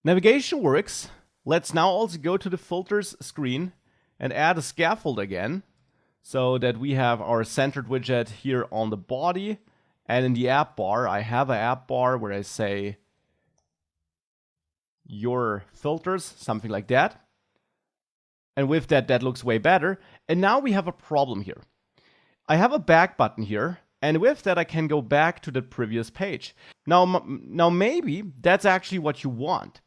Navigation works. Let's now also go to the filters screen and add a scaffold again, so that we have our centered widget here on the body. And in the app bar, I have an app bar where I say your filters, something like that. And with that, that looks way better. And now we have a problem here. I have a back button here, and with that, I can go back to the previous page. Now maybe that's actually what you want.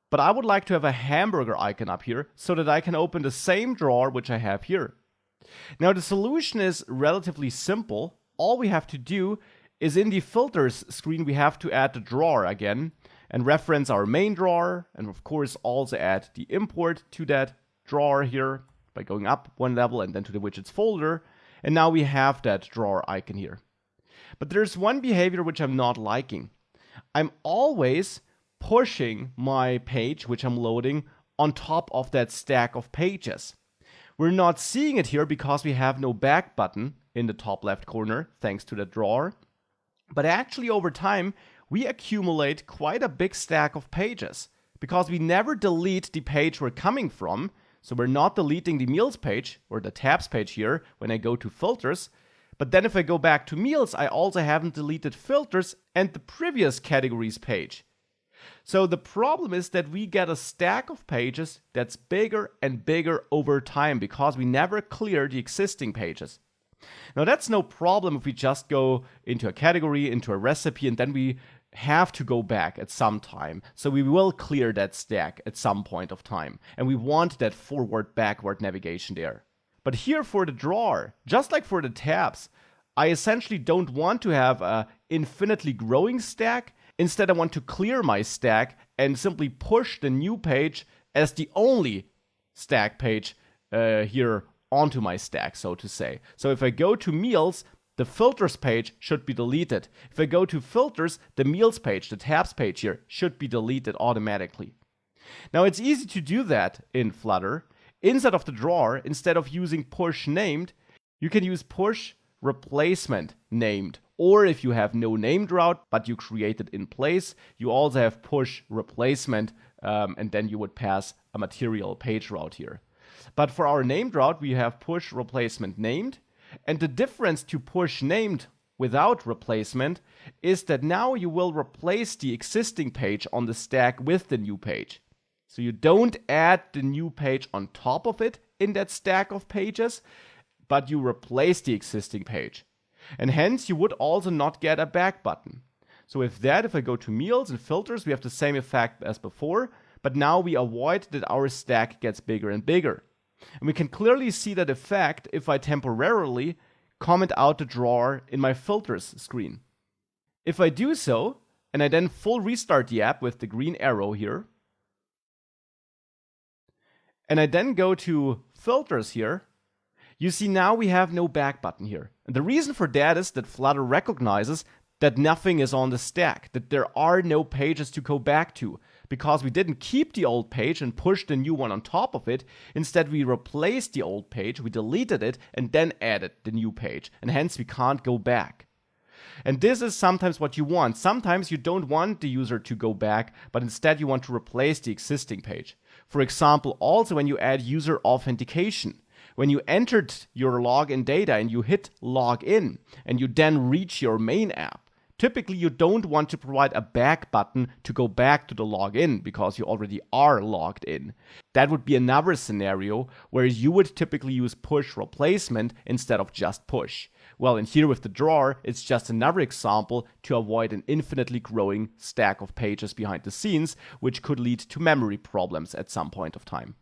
But I would like to have a hamburger icon up here so that I can open the same drawer which I have here. Now the solution is relatively simple. All we have to do is in the filters screen, we have to add the drawer again and reference our main drawer, and of course also add the import to that drawer here by going up one level and then to the widgets folder. And now we have that drawer icon here. But there's one behavior which I'm not liking. I'm always pushing my page, which I'm loading, on top of that stack of pages. We're not seeing it here because we have no back button in the top left corner, thanks to the drawer. But actually over time, we accumulate quite a big stack of pages because we never delete the page we're coming from. So we're not deleting the meals page or the tabs page here when I go to filters. But then if I go back to meals, I also haven't deleted filters and the previous categories page. So the problem is that we get a stack of pages that's bigger and bigger over time because we never clear the existing pages. Now that's no problem if we just go into a category, into a recipe, and then we have to go back at some time. So we will clear that stack at some point of time. And we want that forward-backward navigation there. But here for the drawer, just like for the tabs, I essentially don't want to have an infinitely growing stack. Instead, I want to clear my stack and simply push the new page as the only stack page here onto my stack, so to say. So if I go to meals, the filters page should be deleted. If I go to filters, the meals page, the tabs page here, should be deleted automatically. Now it's easy to do that in Flutter. Inside of the drawer, instead of using push named, you can use push replacement named. Or if you have no named route, but you create it in place, you also have push replacement, and then you would pass a material page route here. But for our named route, we have push replacement named. And the difference to push named without replacement is that now you will replace the existing page on the stack with the new page. So you don't add the new page on top of it in that stack of pages, but you replace the existing page. And hence you would also not get a back button. So with that, if I go to meals and filters, we have the same effect as before, but now we avoid that our stack gets bigger and bigger. And we can clearly see that effect if I temporarily comment out the drawer in my filters screen. If I do so, and I then full restart the app with the green arrow here, and I then go to filters here, you see now we have no back button here. And the reason for that is that Flutter recognizes that nothing is on the stack, that there are no pages to go back to, because we didn't keep the old page and push the new one on top of it. Instead, we replaced the old page, we deleted it, and then added the new page, and hence we can't go back. And this is sometimes what you want. Sometimes you don't want the user to go back, but instead you want to replace the existing page. For example, also when you add user authentication. When you entered your login data and you hit login, and you then reach your main app, typically you don't want to provide a back button to go back to the login because you already are logged in. That would be another scenario where you would typically use push replacement instead of just push. Well, and here with the drawer, it's just another example to avoid an infinitely growing stack of pages behind the scenes, which could lead to memory problems at some point of time.